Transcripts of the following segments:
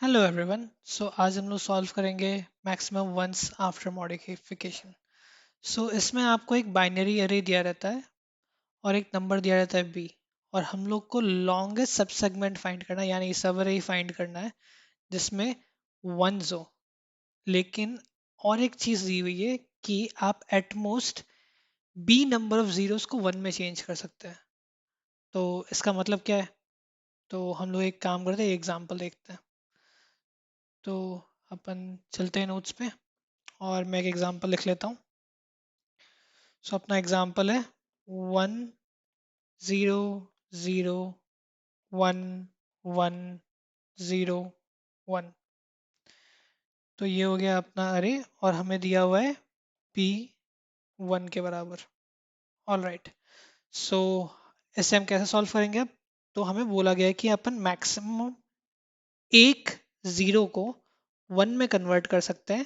Hello everyone. आज हम लोग सॉल्व करेंगे मैक्सिमम वंस आफ्टर मॉडिफिकेशन। इसमें आपको एक बाइनरी अरे दिया रहता है और एक नंबर दिया रहता है बी, और हम लोग को लॉन्गेस्ट सब सेगमेंट फाइंड करना है, यानी सब अरे फाइंड करना है जिसमें वंस हो। लेकिन और एक चीज़ दी हुई है कि आप at most B number of zeros को वन में चेंज कर सकते हैं। तो इसका मतलब क्या है? तो हम लोग एक काम करते हैं, एग्जाम्पल देखते हैं। तो अपन चलते हैं नोट्स पे और मैं एक एग्जांपल लिख लेता हूँ। अपना एग्जांपल है 1 0 0 1 1 0 1। तो ये हो गया अपना अरे, और हमें दिया हुआ है p 1 के बराबर। All right. सो इसे हम कैसे सॉल्व करेंगे अब? तो हमें बोला गया है कि अपन मैक्सिमम एक जीरो को वन में कन्वर्ट कर सकते हैं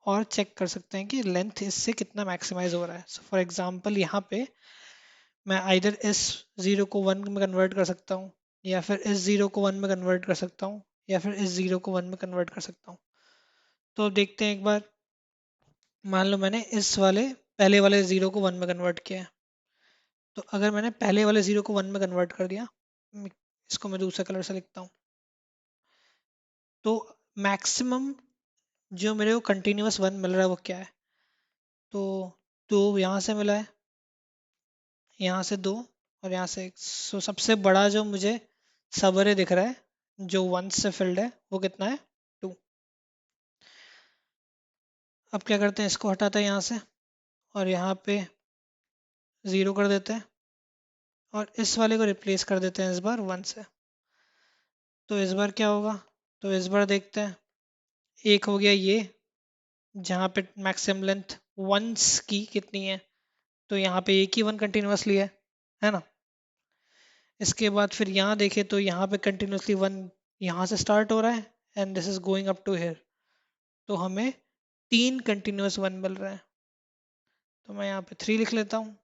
और चेक कर सकते हैं कि लेंथ इससे कितना मैक्सिमाइज हो रहा है। फॉर एग्जांपल यहाँ पे मैं आइदर इस जीरो को वन में कन्वर्ट कर सकता हूँ, या फिर इस जीरो को वन में कन्वर्ट कर सकता हूँ, या फिर इस जीरो को वन में कन्वर्ट कर सकता हूँ। तो अब देखते हैं एक बार। मान लो मैंने इस वाले पहले वाले जीरो को वन में कन्वर्ट किया है। तो अगर मैंने पहले वाले जीरो को वन में कन्वर्ट कर दिया, इसको मैं दूसरे कलर से लिखता हूँ। तो मैक्सिमम जो मेरे को कंटिन्यूअस वन मिल रहा है वो क्या है? तो दो यहाँ से मिला है, यहाँ से दो, और यहाँ से एक। सबसे बड़ा जो मुझे सबरे दिख रहा है जो वन से फिल्ड है वो कितना है? टू। अब क्या करते हैं, इसको हटाते हैं यहाँ से और यहाँ पे ज़ीरो कर देते हैं, और इस वाले को रिप्लेस कर देते हैं इस बार वन से। तो इस बार क्या होगा? तो इस बार देखते हैं। एक हो गया ये, जहाँ पे मैक्सिमम लेंथ वंस की कितनी है, तो यहाँ पे एक ही वन कंटिन्यूसली है ना। इसके बाद फिर यहाँ देखें तो यहाँ पे कंटिन्यूसली वन यहाँ से स्टार्ट हो रहा है and this is going up to here. तो हमें तीन कंटिन्यूस वन मिल रहे हैं। तो मैं यहाँ पे थ्री लिख लेता हूँ,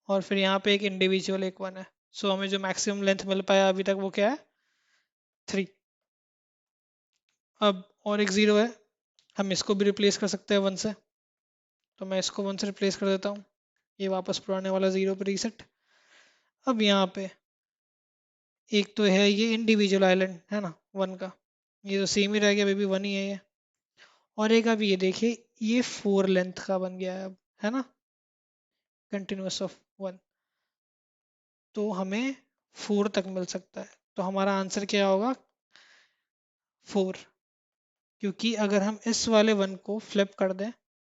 और फिर यहाँ पे एक इंडिविजुअल एक वन है। हमें जो मैक्सिमम लेंथ मिल पाया अभी तक वो क्या है? थ्री। अब और एक ज़ीरो है, हम इसको भी रिप्लेस कर सकते हैं वन से। तो मैं इसको वन से रिप्लेस कर देता हूँ, ये वापस पुराने वाला ज़ीरो पे रीसेट। अब यहाँ पे एक तो है ये इंडिविजुअल आइलैंड है ना वन का, ये तो सेम ही रह गया, बेबी वन ही है ये। और एक अब ये देखिए, ये फोर लेंथ का बन गया है अब, है ना, कंटिन्यूस ऑफ वन। तो हमें फोर तक मिल सकता है। तो हमारा आंसर क्या होगा? फोर। क्योंकि अगर हम इस वाले वन को फ्लिप कर दें,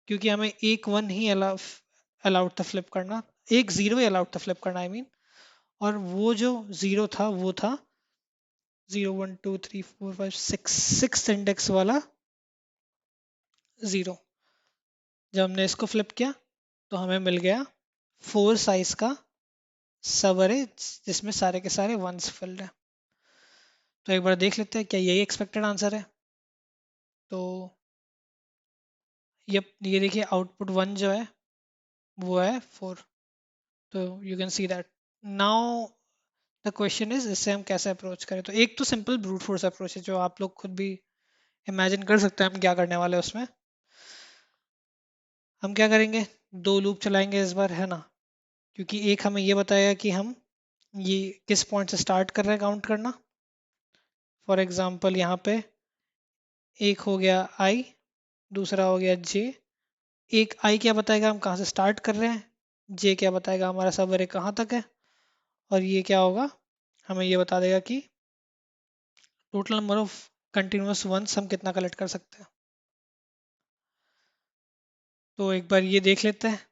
क्योंकि हमें एक वन ही अलाउड था फ्लिप करना, एक जीरो ही अलाउड था फ्लिप करना, आई मीन। और वो जो जीरो था वो था 0 1 2 3 4 5 6, सिक्स इंडेक्स वाला जीरो। जब हमने इसको फ्लिप किया तो हमें मिल गया फोर साइज का सबअरे, जिसमें सारे के सारे वंस फिल्ड है। तो एक बार देख लेते हैं क्या यही एक्सपेक्टेड आंसर है। तो ये देखिए, आउटपुट वन जो है वो है फोर। तो you can see that. Now the question is, इससे हम कैसे अप्रोच करें? तो एक तो सिंपल ब्रूट फोर्स अप्रोच है जो आप लोग खुद भी इमेजिन कर सकते हैं हम क्या करने वाले हैं उसमें। हम क्या करेंगे, दो लूप चलाएंगे इस बार, है ना। क्योंकि एक हमें ये बताएगा कि हम ये किस पॉइंट से स्टार्ट कर रहे हैं काउंट करना। फॉर एग्जांपल यहाँ पे एक हो गया आई, दूसरा हो गया जे। एक आई क्या बताएगा हम कहाँ से स्टार्ट कर रहे हैं, जे क्या बताएगा हमारा सबअरे कहाँ तक है, और ये क्या होगा, हमें ये बता देगा कि total number of continuous ones हम कितना कलेक्ट कर सकते हैं। तो एक बार ये देख लेते हैं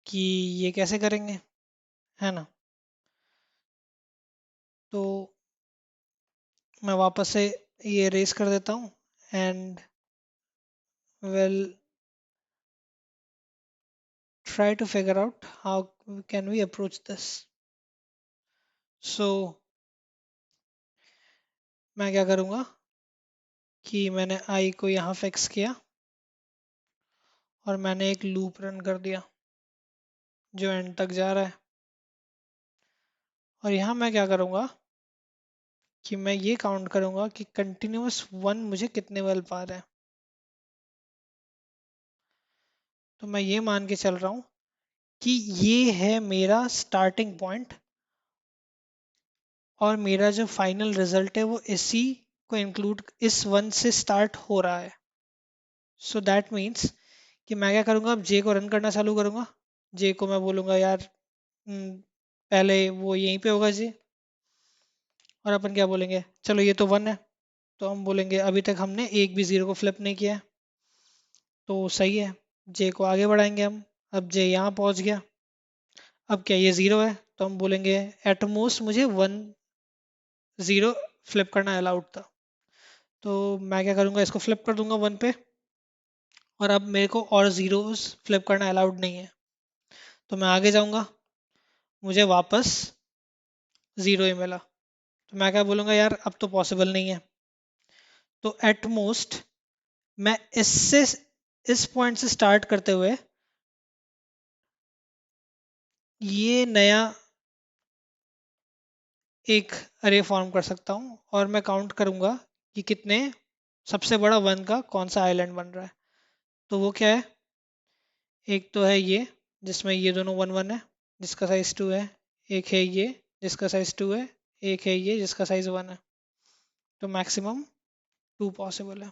कि ये कैसे करेंगे, है ना। तो मैं वापस से ये रेस कर देता हूँ and we'll try to figure out how can we approach this. So मैं क्या करूँगा कि मैंने आई को यहाँ फिक्स किया और मैंने एक लूप रन कर दिया जो एंड तक जा रहा है। और यहाँ मैं क्या करूँगा कि मैं ये काउंट करूंगा कि कंटिन्यूअस वन मुझे कितने मिल पा रहे हैं। तो मैं ये मान के चल रहा हूँ कि ये है मेरा स्टार्टिंग पॉइंट और मेरा जो फाइनल रिजल्ट है वो इसी को इंक्लूड इस वन से स्टार्ट हो रहा है। सो दैट मीन्स कि मैं क्या करूँगा, अब जे को रन करना चालू करूँगा। जे को मैं बोलूँगा यार पहले वो यहीं पे होगा जे, और अपन क्या बोलेंगे, चलो ये तो वन है, तो हम बोलेंगे अभी तक हमने एक भी जीरो को फ्लिप नहीं किया है, तो सही है, जे को आगे बढ़ाएंगे हम। अब जे यहाँ पहुँच गया, अब क्या ये ज़ीरो है, तो हम बोलेंगे एट मोस्ट मुझे वन ज़ीरो फ्लिप करना अलाउड था। तो मैं क्या करूँगा, इसको फ्लिप कर दूंगा वन पे, और अब मेरे को और ज़ीरोस फ्लिप करना अलाउड नहीं है। तो मैं आगे जाऊँगा, मुझे वापस ज़ीरो ही मिला, तो मैं क्या बोलूँगा यार अब तो पॉसिबल नहीं है। तो एट मोस्ट मैं इससे इस पॉइंट से स्टार्ट करते हुए ये नया एक अरे फॉर्म कर सकता हूँ, और मैं काउंट करूँगा कि कितने सबसे बड़ा वन का कौन सा आइलैंड बन रहा है। तो वो क्या है, एक तो है ये जिसमें ये दोनों वन वन है जिसका साइज टू है, एक है ये जिसका साइज टू है, एक है ये जिसका साइज वन है। तो मैक्सिमम टू पॉसिबल है।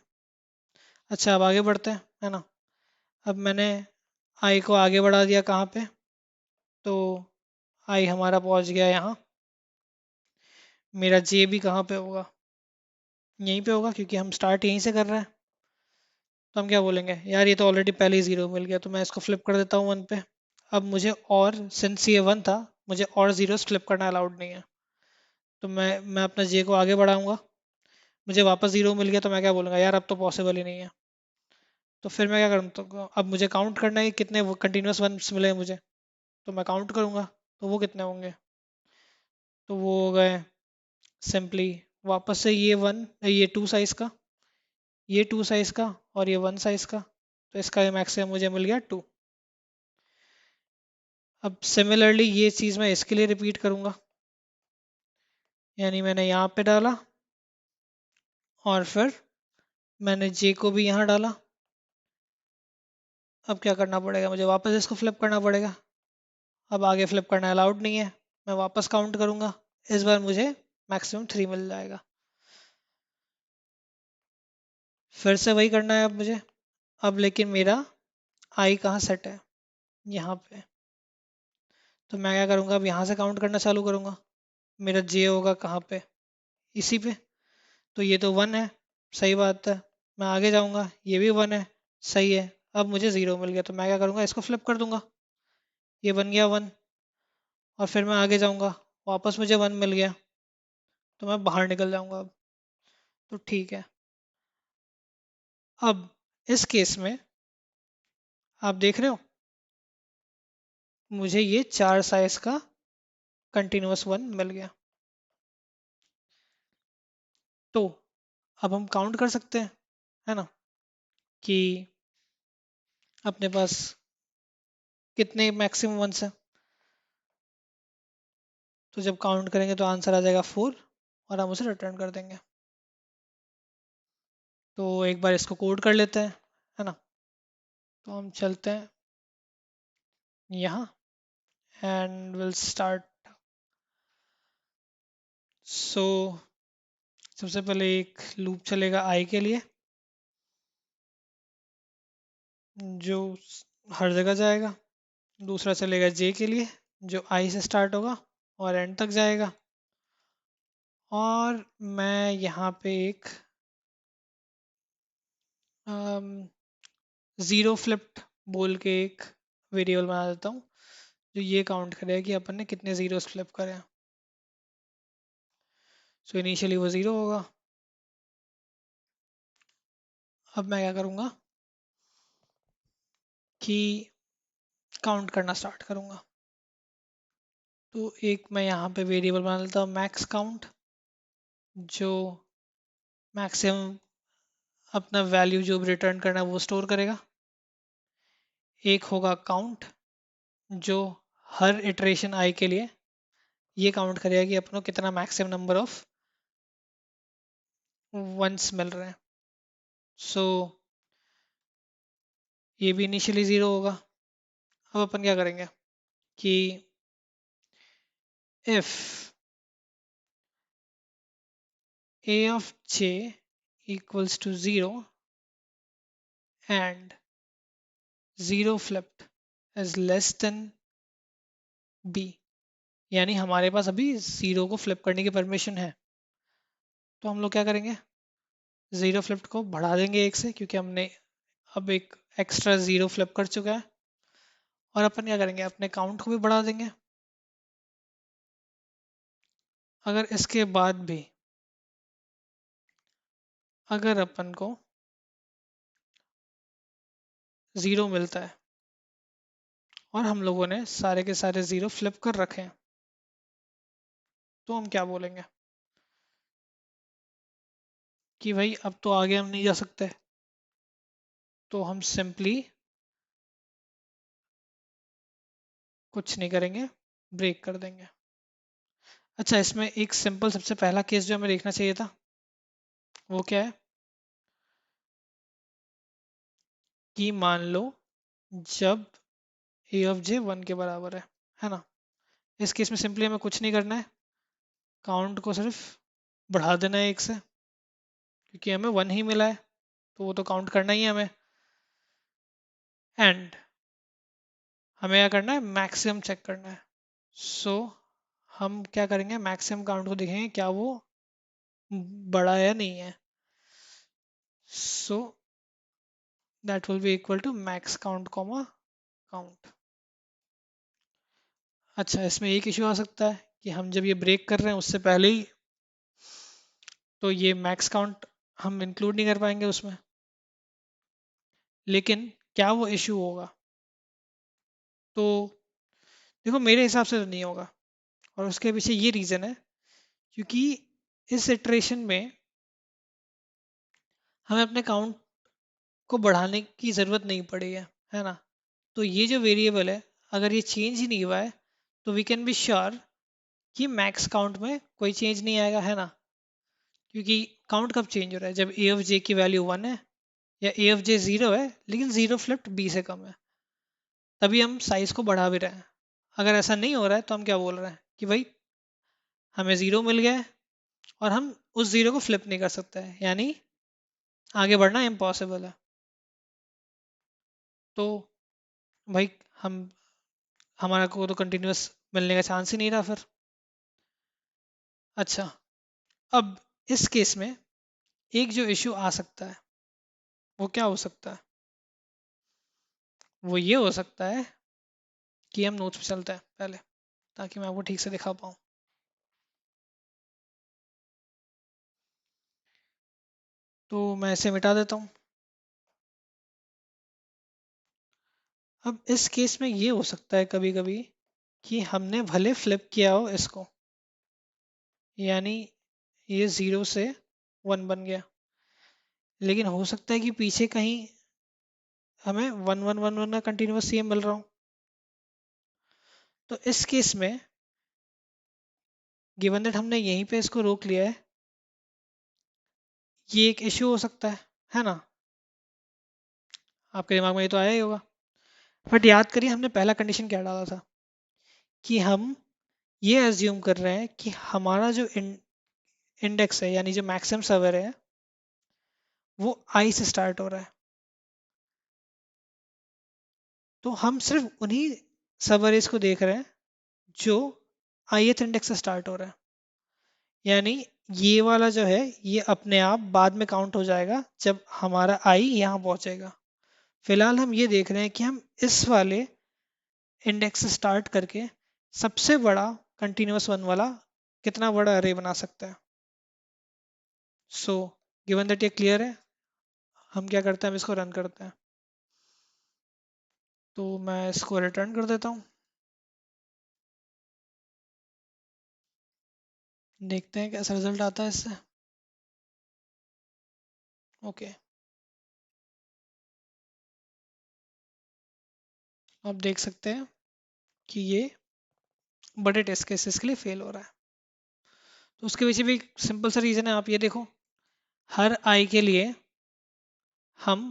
अच्छा अब आगे बढ़ते हैं, है ना। अब मैंने आई को आगे बढ़ा दिया कहाँ पे, तो आई हमारा पहुंच गया यहाँ। मेरा जे भी कहाँ पे होगा, यहीं पे होगा क्योंकि हम स्टार्ट यहीं से कर रहे हैं। तो हम क्या बोलेंगे यार ये तो ऑलरेडी पहले ही ज़ीरो मिल गया, तो मैं इसको फ्लिप कर देता हूँ वन पे। अब मुझे और सिंस ये वन था, मुझे और ज़ीरोस फ्लिप करना अलाउड नहीं है। तो मैं अपना जे को आगे बढ़ाऊंगा, मुझे वापस ज़ीरो मिल गया, तो मैं क्या बोलूँगा यार अब तो पॉसिबल ही नहीं है। तो फिर मैं क्या करूँ, तो अब मुझे काउंट करना है कि कितने कंटिन्यूस वंस मिले हैं मुझे। तो मैं काउंट करूँगा, तो वो कितने होंगे, तो वो हो गए सिंपली वापस से ये वन, ये टू साइज़ का, ये टू साइज़ का, और ये वन साइज़ का। तो इसका मैक्सिमम मुझे मिल गया टू। अब सिमिलरली ये चीज़ मैं इसके लिए रिपीट करूँगा, यानी मैंने यहाँ पे डाला और फिर मैंने जे को भी यहाँ डाला। अब क्या करना पड़ेगा, मुझे वापस इसको फ्लिप करना पड़ेगा। अब आगे फ्लिप करना अलाउड नहीं है, मैं वापस काउंट करूँगा, इस बार मुझे मैक्सिमम थ्री मिल जाएगा। फिर से वही करना है अब मुझे। अब लेकिन मेरा आई कहाँ सेट है, यहाँ पे। तो मैं क्या करूँगा, अब यहाँ से काउंट करना चालू करूँगा। मेरा जे होगा कहाँ पे, इसी पे। तो ये तो वन है, सही बात है। मैं आगे जाऊँगा, ये भी वन है, सही है। अब मुझे ज़ीरो मिल गया, तो मैं क्या करूँगा, इसको फ्लिप कर दूंगा, ये बन गया वन। और फिर मैं आगे जाऊँगा, वापस मुझे वन मिल गया, तो मैं बाहर निकल जाऊँगा अब। तो ठीक है। अब इस केस में आप देख रहे हो, मुझे ये चार साइज का कंटिन्यूअस वन मिल गया। तो अब हम काउंट कर सकते हैं, है ना, कि अपने पास कितने मैक्सिमम वंस हैं। तो जब काउंट करेंगे तो आंसर आ जाएगा फोर, और हम उसे रिटर्न कर देंगे। तो एक बार इसको कोड कर लेते हैं, है ना। तो हम चलते हैं यहाँ एंड विल स्टार्ट। सो सबसे पहले एक लूप चलेगा आई के लिए, जो हर जगह जाएगा। दूसरा चलेगा जे के लिए, जो आई से स्टार्ट होगा और एंड तक जाएगा। और मैं यहाँ पे एक ज़ीरो फ्लिप्ड बोल के एक वेरिएबल बना देता हूँ, जो ये काउंट करेगा कि अपन ने कितने ज़ीरोस फ्लिप करे हैं। सो इनिशियली वो ज़ीरो होगा। अब मैं क्या करूँगा कि काउंट करना स्टार्ट करूँगा। तो एक मैं यहाँ पे वेरिएबल बना लेता हूँ मैक्स काउंट, जो मैक्सिमम अपना वैल्यू जो भी रिटर्न करना है वो स्टोर करेगा। एक होगा काउंट, जो हर इटरेशन आई के लिए ये काउंट करेगा कि अपनों कितना मैक्सिमम नंबर ऑफ वंस मिल रहे हैं। सो ये भी इनिशियली ज़ीरो होगा। अब अपन क्या करेंगे कि if a of j equals to 0 and 0 flipped is less than b, यानी हमारे पास अभी 0 को फ्लिप करने की परमिशन है, तो हम लोग क्या करेंगे, 0 फ्लिप को बढ़ा देंगे 1 से, क्योंकि हमने अब एक एक्स्ट्रा 0 फ्लिप कर चुका है। और अपन क्या करेंगे, अपने काउंट को भी बढ़ा देंगे। अगर इसके बाद भी अगर अपन को 0 मिलता है और हम लोगों ने सारे के सारे 0 फ्लिप कर रखे हैं, तो हम क्या बोलेंगे कि भाई अब तो आगे हम नहीं जा सकते, तो हम सिंपली कुछ नहीं करेंगे, ब्रेक कर देंगे। अच्छा, इसमें एक सिंपल सबसे पहला केस जो हमें देखना चाहिए था वो क्या है कि मान लो जब ए ऑफ जे 1 के बराबर है ना। इस केस में सिंपली हमें कुछ नहीं करना है, काउंट को सिर्फ बढ़ा देना है 1 से, क्योंकि हमें 1 ही मिला है, तो वो तो काउंट करना ही है हमें। एंड हमें क्या करना है, मैक्सिमम चेक करना है। सो हम क्या करेंगे, मैक्सिमम काउंट को देखेंगे क्या वो बड़ा है या नहीं है। So that will be equal to max count comma count. अच्छा, इसमें एक इशू आ सकता है कि हम जब ये ब्रेक कर रहे हैं उससे पहले ही, तो ये मैक्स काउंट हम इंक्लूड नहीं कर पाएंगे उसमें। लेकिन क्या वो इशू होगा, तो देखो मेरे हिसाब से तो नहीं होगा। और उसके पीछे ये रीज़न है क्योंकि इस इटरेशन में हमें अपने काउंट को बढ़ाने की ज़रूरत नहीं पड़ी है ना। तो ये जो वेरिएबल है, अगर ये चेंज ही नहीं हुआ है, तो वी कैन बी श्योर कि मैक्स काउंट में कोई चेंज नहीं आएगा, है ना। क्योंकि काउंट कब चेंज हो रहा है, जब ए ऑफ जे की वैल्यू 1 है या ए ऑफ जे 0 है लेकिन 0 फ्लिप्ड बी से कम है, तभी हम साइज को बढ़ा भी रहे हैं। अगर ऐसा नहीं हो रहा है तो हम क्या बोल रहे हैं कि भाई हमें 0 मिल गया है और हम उस 0 को फ्लिप नहीं कर सकते हैं, यानी आगे बढ़ना इम्पॉसिबल है। तो भाई हम हमारा को तो कंटिन्यूअस मिलने का चांस ही नहीं रहा फिर। अच्छा, अब इस केस में एक जो इशू आ सकता है वो क्या हो सकता है, वो ये हो सकता है कि हम नोट्स पे चलते हैं पहले, ताकि मैं आपको ठीक से दिखा पाऊँ। तो मैं इसे मिटा देता हूँ। अब इस केस में ये हो सकता है कभी कभी कि हमने भले फ्लिप किया हो इसको, यानी ये 0 से 1 बन गया, लेकिन हो सकता है कि पीछे कहीं हमें 1 1 1 1 का कंटिन्यूअस सीएम मिल रहा हो। तो इस केस में गिवन दैट हमने यहीं पे इसको रोक लिया है, ये एक इश्यू हो सकता है ना। आपके दिमाग में ये तो आया ही होगा। बट याद करिए हमने पहला कंडीशन क्या डाला था कि हम ये एज्यूम कर रहे हैं कि हमारा जो इंडेक्स है यानी जो मैक्सिमम सर्वर है वो आई से स्टार्ट हो रहा है। तो हम सिर्फ उन्हीं सर्वरेज को देख रहे हैं जो ith इंडेक्स से स्टार्ट हो रहा है, यानी ये वाला जो है ये अपने आप बाद में काउंट हो जाएगा जब हमारा आई यहाँ पहुंचेगा। फिलहाल हम ये देख रहे हैं कि हम इस वाले इंडेक्स से स्टार्ट करके सबसे बड़ा कंटिन्यूअस वन वाला कितना बड़ा अरे बना सकता है। सो गिवन दैट ये क्लियर है, हम क्या करते हैं, हम इसको रन करते हैं। तो मैं इसको रिटर्न कर देता हूँ, देखते हैं कैसा रिजल्ट आता है इससे। ओके, आप देख सकते हैं कि ये बड़े टेस्ट केसेस के लिए फेल हो रहा है। तो उसके पीछे भी एक सिंपल सा रीज़न है, आप ये देखो हर आई के लिए हम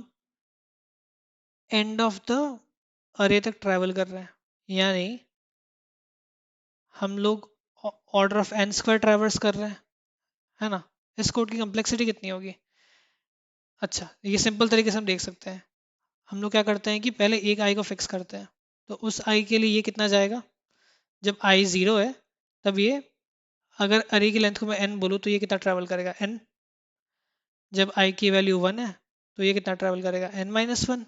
एंड ऑफ द अरे तक ट्रैवल कर रहे हैं, यानी हम लोग order of n square traverse कर रहे हैं, है ना। इस कोड की कम्प्लेक्सिटी कितनी होगी? अच्छा, ये सिंपल तरीके से हम देख सकते हैं। हम लोग क्या करते हैं कि पहले एक आई को फिक्स करते हैं। तो उस आई के लिए ये कितना जाएगा? जब आई ज़ीरो है तब ये, अगर अरे की लेंथ को मैं एन बोलूँ तो ये कितना ट्रैवल करेगा? एन। जब आई की वैल्यू वन है तो ये कितना ट्रैवल करेगा? एन माइनस वन,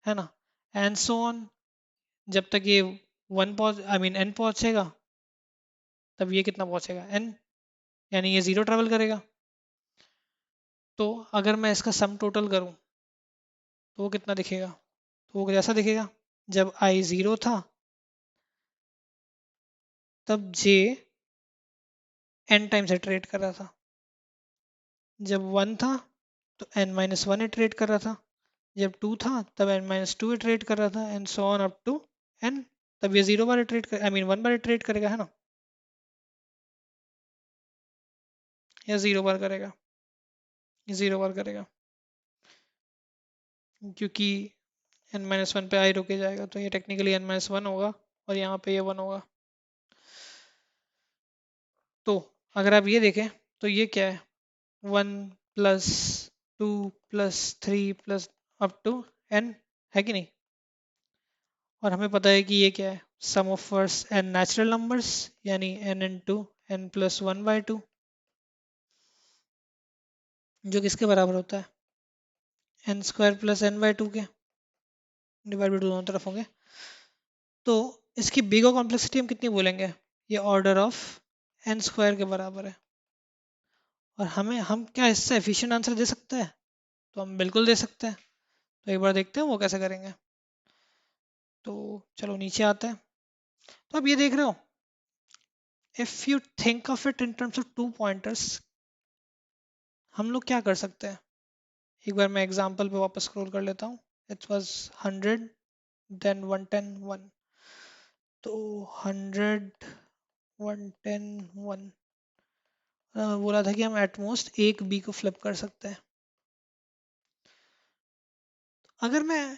है ना। एंड सो ऑन, जब तक ये वन पहुंच आई मीन एन पहुंचेगा तब ये कितना पहुंचेगा? एन, यानी ये ज़ीरो ट्रैवल करेगा। तो अगर मैं इसका सम टोटल करूं तो वो कितना दिखेगा? तो वो जैसा दिखेगा, जब आई ज़ीरो था तब जे एन टाइम्स इटरेट कर रहा था। जब वन था तो एन माइनस वन इटरेट कर रहा था। जब टू था तब एन माइनस टू इटरेट कर रहा था, and so on up to n. तब ये ज़ीरो बार इटरेट कर आई मीन वन बार इटरेट करेगा, है ना, या ज़ीरो बार करेगा? ये ज़ीरो बार करेगा, क्योंकि एन माइनस वन पे आई रुके जाएगा, तो ये टेक्निकली एन माइनस वन होगा और यहाँ पे ये वन होगा। तो अगर आप ये देखें तो ये क्या है? One plus two plus three plus up to n, है कि नहीं? और हमें पता है कि ये क्या है? Sum of first n natural numbers, यानी n into n plus one by two, जो किसके बराबर होता है? N square plus n by two के, डिवाइड बाई टू दोनों तरफ होंगे। तो इसकी बिग कॉम्प्लेक्सिटी हम कितनी बोलेंगे? ये ऑर्डर ऑफ एन स्क्वायर के बराबर है। और हम क्या इससे एफिशिएंट आंसर दे सकते हैं? तो हम बिल्कुल दे सकते हैं। तो एक बार देखते हैं वो कैसे करेंगे। तो चलो नीचे आते हैं। तो अब ये देख रहे हो, if you think of it in terms of two pointers, हम लोग क्या कर सकते हैं? एक बार मैं एग्जांपल पे वापस स्क्रॉल कर लेता हूँ। It was 100, then 110 1। तो 100 110 1, बोला था कि हम एटमोस्ट एक बी को फ्लिप कर सकते हैं। अगर मैं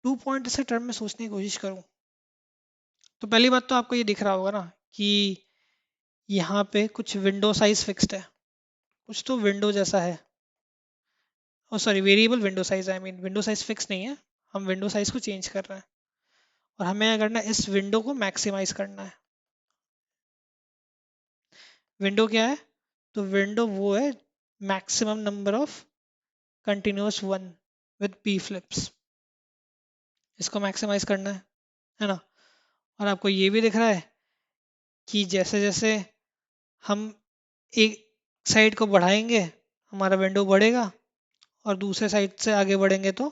टू पॉइंट से टर्म में सोचने की कोशिश करूं, तो पहली बात तो आपको ये दिख रहा होगा ना कि यहाँ पे कुछ विंडो साइज फिक्स्ड है, कुछ तो विंडो जैसा है। Oh sorry, variable window size, I mean window size fix नहीं है, हम विंडो साइज को चेंज कर रहे हैं। और हमें क्या करना है? इस विंडो को मैक्सिमाइज करना है। विंडो क्या है? तो विंडो वो है maximum number of continuous one with p flips, इसको मैक्सिमाइज करना है ना। और आपको ये भी दिख रहा है कि जैसे जैसे हम एक साइड को बढ़ाएंगे हमारा विंडो बढ़ेगा, और दूसरे साइड से आगे बढ़ेंगे तो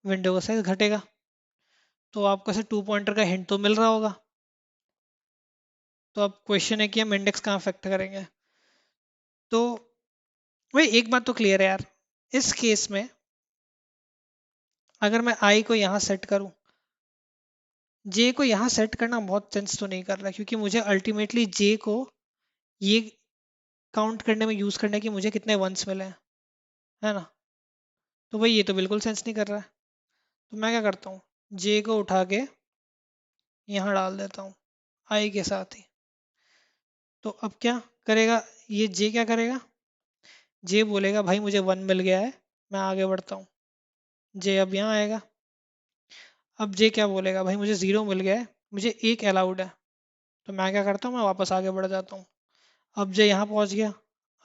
विंडो का साइज घटेगा। तो आपको ऐसे टू पॉइंटर का हिंट तो मिल रहा होगा। तो अब क्वेश्चन है कि हम इंडेक्स कहाँ फैक्ट करेंगे। तो भाई एक बात तो क्लियर है यार, इस केस में अगर मैं आई को यहाँ सेट करूँ, जे को यहाँ सेट करना बहुत सेंस तो नहीं कर रहा, क्योंकि मुझे अल्टीमेटली जे को ये काउंट करने में यूज करने की मुझे कितने वंस मिले हैं, है ना। तो भाई ये तो बिल्कुल सेंस नहीं कर रहा है। तो मैं क्या करता हूँ, जे को उठा के यहाँ डाल देता हूँ आई के साथ ही। तो अब क्या करेगा ये जे? क्या करेगा? जे बोलेगा भाई मुझे वन मिल गया है, मैं आगे बढ़ता हूँ। जे अब यहाँ आएगा। अब जे क्या बोलेगा? भाई मुझे ज़ीरो मिल गया है, मुझे एक अलाउड है। तो मैं क्या करता हूँ, मैं वापस आगे बढ़ जाता हूँ। अब जे यहाँ पहुँच गया।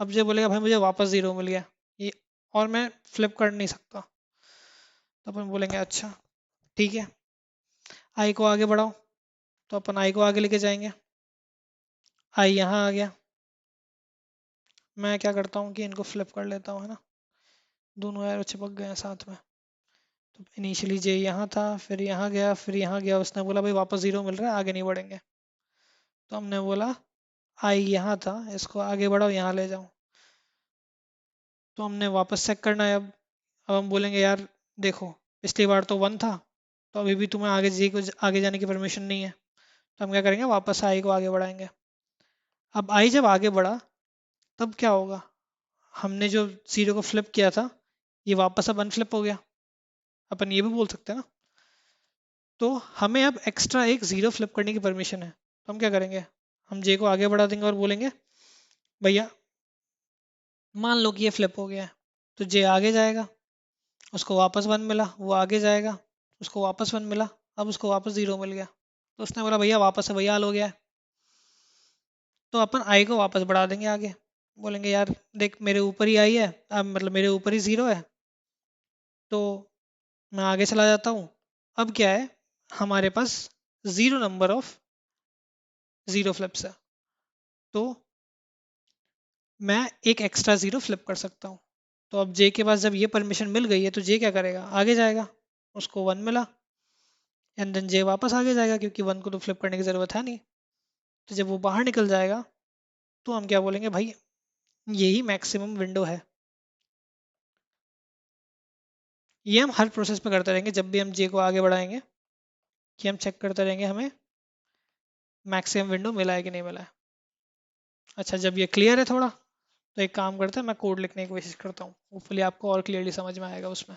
अब जे बोलेगा भाई मुझे वापस ज़ीरो मिल गया, ये और मैं फ्लिप कर नहीं सकता। तो अपन बोलेंगे अच्छा ठीक है, आई को आगे बढ़ाओ। तो अपन आई को आगे लेके जाएंगे। आई यहाँ आ गया। मैं क्या करता हूँ कि इनको फ्लिप कर लेता हूँ, है ना। दोनों एरो चिपक गए हैं साथ में। तो इनिशियली जे यहाँ था, फिर यहाँ गया, फिर यहाँ गया, उसने बोला भाई वापस ज़ीरो मिल रहा है, आगे नहीं बढ़ेंगे। तो हमने बोला आई यहाँ था, इसको आगे बढ़ाओ, यहाँ ले जाओ। तो हमने वापस चेक करना है अब हम बोलेंगे यार देखो, पिछली बार तो वन था, तो अभी भी तुम्हें आगे जी को आगे जाने की परमिशन नहीं है। तो हम क्या करेंगे, वापस आई को आगे बढ़ाएंगे। अब आई जब आगे बढ़ा तब क्या होगा? हमने जो जीरो को फ्लिप किया था ये वापस अब अनफ्लिप हो गया, अपन ये भी बोल सकते हैं ना। तो हमें अब एक्स्ट्रा एक जीरो फ्लिप करने की परमिशन है, तो हम क्या करेंगे, हम जे को आगे बढ़ा देंगे और बोलेंगे भैया मान लो कि ये फ्लिप हो गया है, तो जे आगे जाएगा, उसको वापस वन मिला, वो आगे जाएगा, उसको वापस वन मिला, अब उसको वापस जीरो मिल गया, तो उसने बोला भैया वापस है, भैया हाल हो गया है। तो अपन आई को वापस बढ़ा देंगे आगे, बोलेंगे यार देख मेरे ऊपर ही आई है, अब मतलब मेरे ऊपर ही जीरो है, तो मैं आगे चला जाता हूँ। अब क्या है, हमारे पास zero number of zero flips है, तो मैं एक एक्स्ट्रा जीरो फ्लिप कर सकता हूँ। तो अब जे के पास जब ये परमिशन मिल गई है तो जे क्या करेगा, आगे जाएगा, उसको वन मिला, एंड देन जे वापस आगे जाएगा क्योंकि वन को तो फ्लिप करने की जरूरत है नहीं। तो जब वो बाहर निकल जाएगा तो हम क्या बोलेंगे, भाई यही मैक्सिमम विंडो है। ये हम हर प्रोसेस में करते रहेंगे, जब भी हम जे को आगे बढ़ाएंगे कि हम चेक करते रहेंगे हमें मैक्सिमम विंडो मिला है कि नहीं मिला है। अच्छा, जब ये क्लियर है थोड़ा, तो एक काम करते हैं, मैं कोड लिखने की कोशिश करता हूँ, होपफुली आपको और क्लियरली समझ में आएगा उसमें।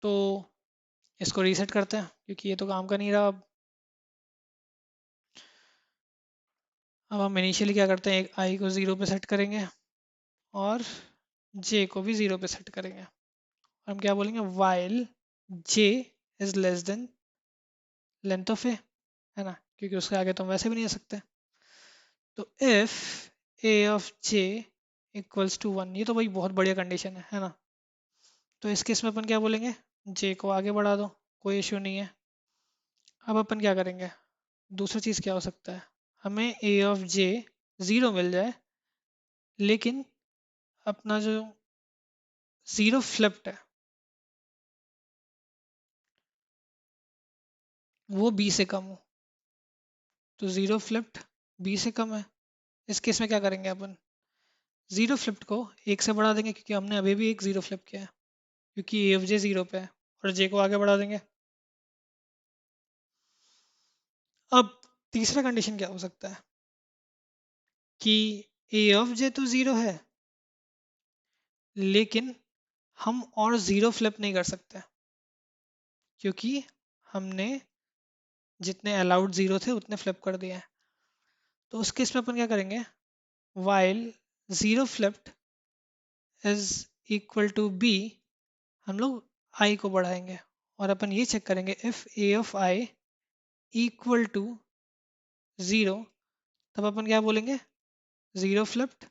तो इसको रीसेट करते हैं क्योंकि ये तो काम का नहीं रहा अब हम इनिशियली क्या करते हैं, एक आई को ज़ीरो पे सेट करेंगे और जे को भी ज़ीरो पे सेट करेंगे, और हम क्या बोलेंगे, while j is less than length of a, है ना, क्योंकि उसके आगे तो हम वैसे भी नहीं आ सकते। तो if a of j equals to one, ये तो भाई बहुत बढ़िया कंडीशन है ना। तो इस केस में अपन क्या बोलेंगे, जे को आगे बढ़ा दो, कोई इश्यू नहीं है। अब अपन क्या करेंगे, दूसरा चीज़ क्या हो सकता है, हमें ए ऑफ जे ज़ीरो मिल जाए, लेकिन अपना जो ज़ीरो फ्लिप्ड है वो बी से कम हो, तो ज़ीरो फ्लिप्ड बी से कम है। इस केस में क्या करेंगे अपन, ज़ीरो फ्लिप्ड को एक से बढ़ा देंगे क्योंकि हमने अभी भी एक ज़ीरो फ्लिप किया है, क्योंकि ए ऑफ जे ज़ीरो पे है, और जे को आगे बढ़ा देंगे। अब तीसरा कंडीशन क्या हो सकता है कि ए ऑफ जे तो ज़ीरो है, लेकिन हम और ज़ीरो फ्लिप नहीं कर सकते क्योंकि हमने जितने अलाउड ज़ीरो थे उतने फ्लिप कर दिए हैं। तो उस केस में अपन क्या करेंगे, while zero flipped is equal to b, हम लोग आई को बढ़ाएंगे और अपन ये चेक करेंगे if a of i equal to zero, तब अपन क्या बोलेंगे, zero flipped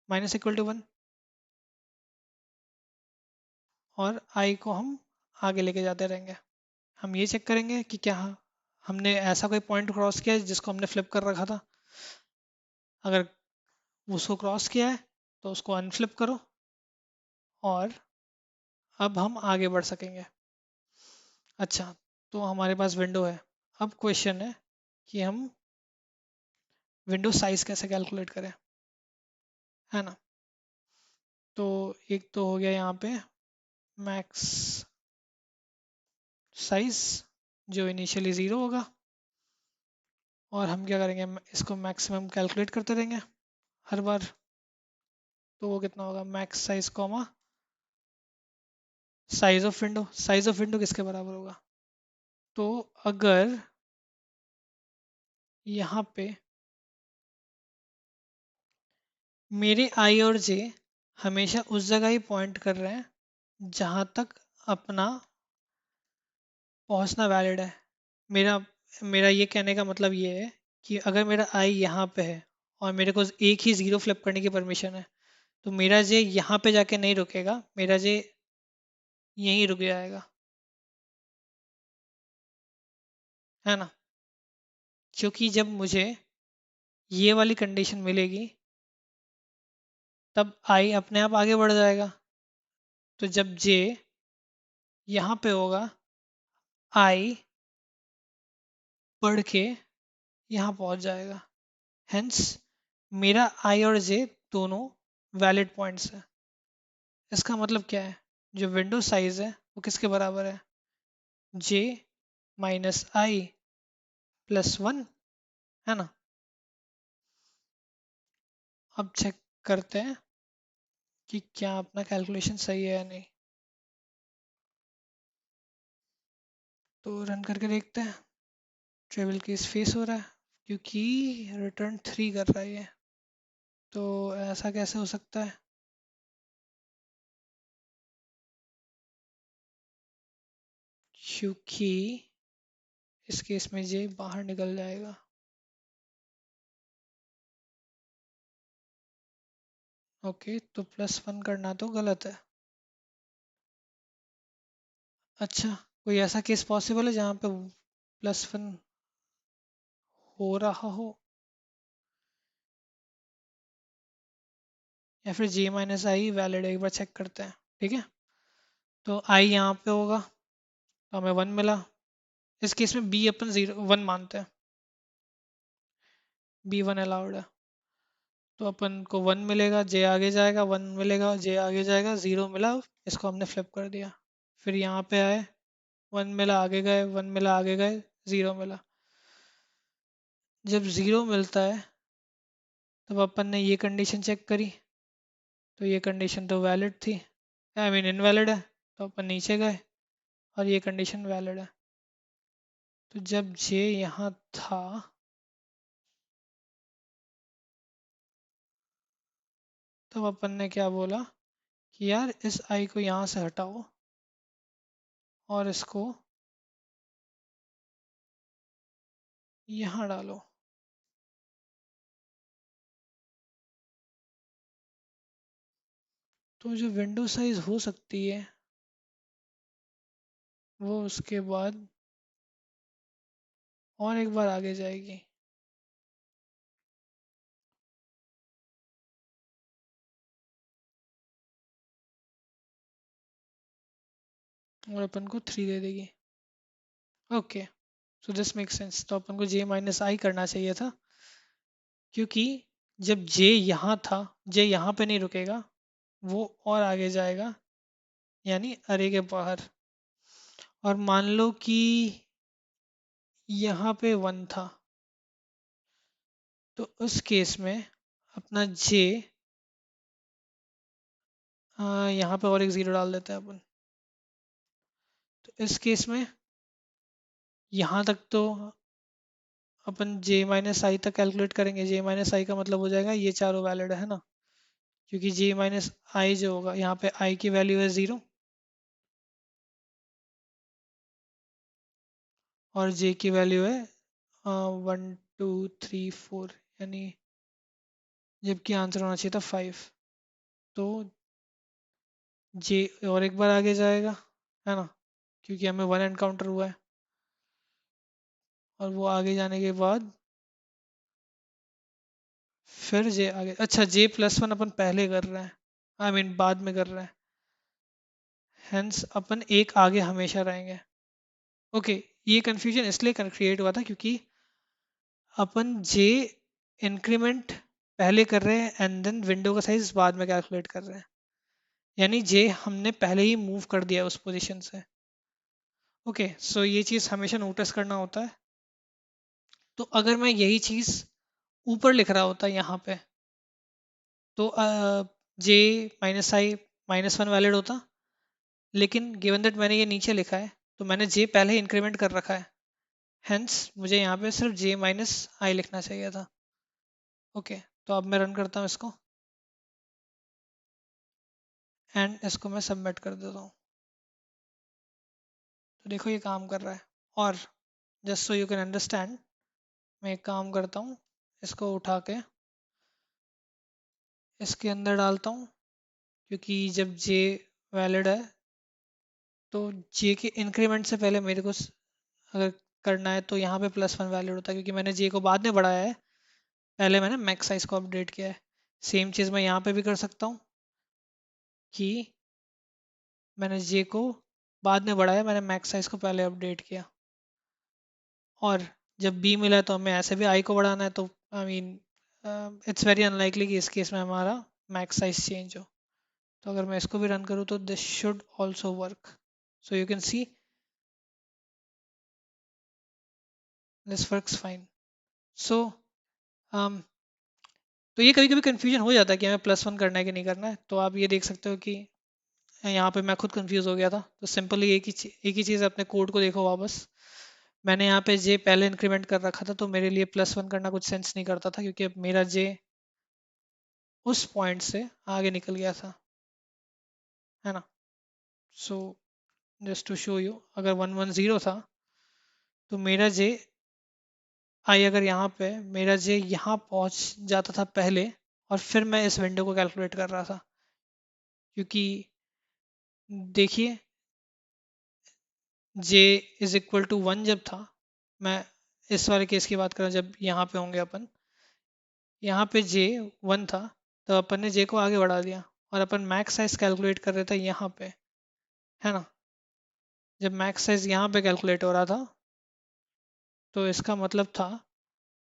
minus equal to one, और आई को हम आगे लेके जाते रहेंगे। हम ये चेक करेंगे कि क्या हमने ऐसा कोई पॉइंट क्रॉस किया है जिसको हमने फ्लिप कर रखा था, अगर उसको क्रॉस किया है तो उसको अनफ्लिप करो, और अब हम आगे बढ़ सकेंगे। अच्छा, तो हमारे पास विंडो है, अब क्वेश्चन है कि हम विंडो साइज कैसे कैलकुलेट करें, है ना। तो एक तो हो गया यहाँ पे मैक्स साइज जो इनिशियली ज़ीरो होगा, और हम क्या करेंगे, इसको मैक्सिमम कैलकुलेट करते रहेंगे हर बार। तो वो कितना होगा, max size comma size of window, size of window किसके बराबर होगा, तो अगर यहाँ पे मेरे आई और जे हमेशा उस जगह ही पॉइंट कर रहे हैं जहाँ तक अपना पहुँचना वैलिड है। मेरा मेरा ये कहने का मतलब ये है कि अगर मेरा आई यहाँ पे है और मेरे को एक ही ज़ीरो फ्लिप करने की परमिशन है, तो मेरा जे यहाँ पे जाके नहीं रुकेगा, मेरा जे यहीं रुक जाएगा, है ना। क्योंकि जब मुझे ये वाली कंडीशन मिलेगी तब आई अपने आप आगे बढ़ जाएगा, तो जब जे यहाँ पे होगा आई बढ़ के यहाँ पहुँच जाएगा, हेंस मेरा आई और जे दोनों वैलिड पॉइंट्स हैं। इसका मतलब क्या है, जो विंडो साइज है वो किसके बराबर है, जे माइनस आई प्लस वन, है ना। अब चेक करते हैं कि क्या अपना कैलकुलेशन सही है या नहीं। तो रन करके देखते हैं। ट्रेवल केस फेस हो रहा है क्योंकि रिटर्न 3 कर रहा है ये। तो ऐसा कैसे हो सकता है? क्योंकि इस केस में जे बाहर निकल जाएगा। ओके, तो +1 करना तो गलत है। अच्छा, कोई ऐसा केस पॉसिबल है जहाँ पे +1 हो रहा हो, या फिर J-i वैलिड है? एक बार चेक करते हैं। ठीक है, तो आई यहाँ पे होगा, तो हमें 1 मिला। इस केस में बी अपन 1 मानते हैं, B1 अलाउड है। तो अपन को 1 मिलेगा, जे आगे जाएगा, 1 मिलेगा, जे आगे जाएगा, 0 मिला, इसको हमने फ्लिप कर दिया। फिर यहाँ पे आए, 1 मिला आगे गए, 1 मिला आगे गए, 0 मिला। जब 0 मिलता है तब अपन ने ये कंडीशन चेक करी, तो ये कंडीशन तो वैलिड थी, आई मीन इनवैलिड है। तो अपन नीचे गए और ये कंडीशन वैलिड है। तो जब जे यहाँ था, तब अपन ने क्या बोला कि यार इस आई को यहाँ से हटाओ और इसको यहाँ डालो। तो जो विंडो साइज हो सकती है वो उसके बाद और एक बार आगे जाएगी और अपन को 3 दे देगी। Okay, so this make sense. तो अपन को J-i करना चाहिए था, क्योंकि जब जे यहाँ था, जे यहाँ पे नहीं रुकेगा, वो और आगे जाएगा, यानी अरे के बाहर। और मान लो कि यहाँ पे 1 था, तो उस केस में अपना जे, यहाँ पे और एक 0 डाल देते हैं अपन। तो इस केस में यहाँ तक तो अपन J-i तक कैलकुलेट करेंगे। J-i का मतलब हो जाएगा ये चारों वैलिड है ना, क्योंकि J-i जो होगा, यहाँ पे i की वैल्यू है 0 और j की वैल्यू है 1 2 3 4, यानी जबकि आंसर होना चाहिए था 5। तो जे और एक बार आगे जाएगा, है ना, क्योंकि हमें 1 एनकाउंटर हुआ है। और वो आगे जाने के बाद फिर जे आगे, अच्छा J+1 अपन पहले कर रहे हैं, आई मीन बाद में कर रहे हैं, हेंस अपन एक आगे हमेशा रहेंगे। ओके, ये कंफ्यूजन इसलिए क्रिएट हुआ था क्योंकि अपन जे इंक्रीमेंट पहले कर रहे हैं एंड देन विंडो का साइज बाद में कैलकुलेट कर रहे हैं, यानी जे हमने पहले ही मूव कर दिया उस पोजीशन से। ओके, सो ये चीज़ हमेशा नोटिस करना होता है। तो अगर मैं यही चीज़ ऊपर लिख रहा होता यहाँ पे, तो J-i -1 वैलिड होता, लेकिन गिवन दैट मैंने ये नीचे लिखा है, तो मैंने जे पहले इंक्रीमेंट कर रखा है, हेंस मुझे यहाँ पे सिर्फ J-i लिखना चाहिए था। ओके, तो अब मैं रन करता हूँ इसको एंड इसको मैं सबमिट कर देता हूँ। तो देखो ये काम कर रहा है। और just so you can understand, मैं एक काम करता हूँ, इसको उठा के इसके अंदर डालता हूँ, क्योंकि जब जे वैलिड है तो जे के इंक्रीमेंट से पहले मेरे को अगर करना है तो यहाँ पे +1 वैलिड होता है, क्योंकि मैंने जे को बाद में बढ़ाया है, पहले मैंने मैक्स साइज को अपडेट किया है। सेम चीज़ मैं यहाँ पे भी कर सकता हूँ कि मैंने जे को बाद में बढ़ाया, मैंने मैक्स साइज को पहले अपडेट किया। और जब बी मिला है तो हमें ऐसे भी आई को बढ़ाना है, तो I mean it's very unlikely कि इस केस में हमारा मैक्स साइज चेंज हो। तो अगर मैं इसको भी रन करूँ तो this should also work. So you can see this works fine. So तो ये कभी कभी कन्फ्यूजन हो जाता है कि हमें +1 करना है कि नहीं करना है। तो आप ये देख सकते हो कि यहाँ पे मैं खुद कंफ्यूज हो गया था। तो सिंपली एक ही चीज़, अपने कोड को देखो वापस। मैंने यहाँ पे जे पहले इंक्रीमेंट कर रखा था, तो मेरे लिए +1 करना कुछ सेंस नहीं करता था, क्योंकि अब मेरा जे उस पॉइंट से आगे निकल गया था, है ना। So just to show you, अगर 110 था तो मेरा जे आई, अगर यहाँ पे मेरा जे यहाँ पहुँच जाता था पहले, और फिर मैं इस विंडो को कैलकुलेट कर रहा था। क्योंकि देखिए, जे इज इक्वल टू 1 जब था, मैं इस वाले केस की बात कर रहा हूँ, जब यहाँ पे होंगे अपन, यहाँ पे जे 1 था, तो अपन ने जे को आगे बढ़ा दिया, और अपन मैक्स साइज कैलकुलेट कर रहे थे यहाँ पे, है ना। जब मैक्स साइज यहाँ पे कैलकुलेट हो रहा था, तो इसका मतलब था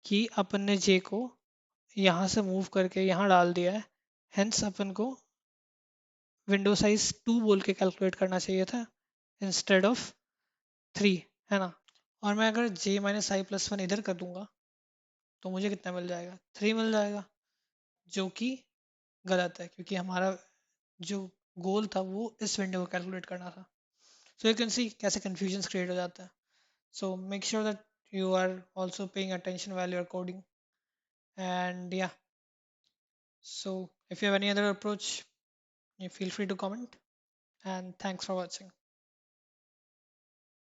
कि अपन ने जे को यहाँ से मूव करके यहाँ डाल दिया है। हेंस अपन को विंडो साइज 2 बोल के कैलकुलेट करना चाहिए था, इंस्टेड ऑफ 3, है ना। और मैं अगर जे माइनस आई प्लस वन इधर कर दूंगा, तो मुझे कितना मिल जाएगा, 3 मिल जाएगा, जो कि गलत है, क्योंकि हमारा जो गोल था वो इस विंडो को कैलकुलेट करना था। सो यू कैन सी कैसे कन्फ्यूजन क्रिएट हो जाता है। So make sure that you are also paying attention while you're coding. And yeah, so if you have any other approach, you feel free to comment. And thanks for watching.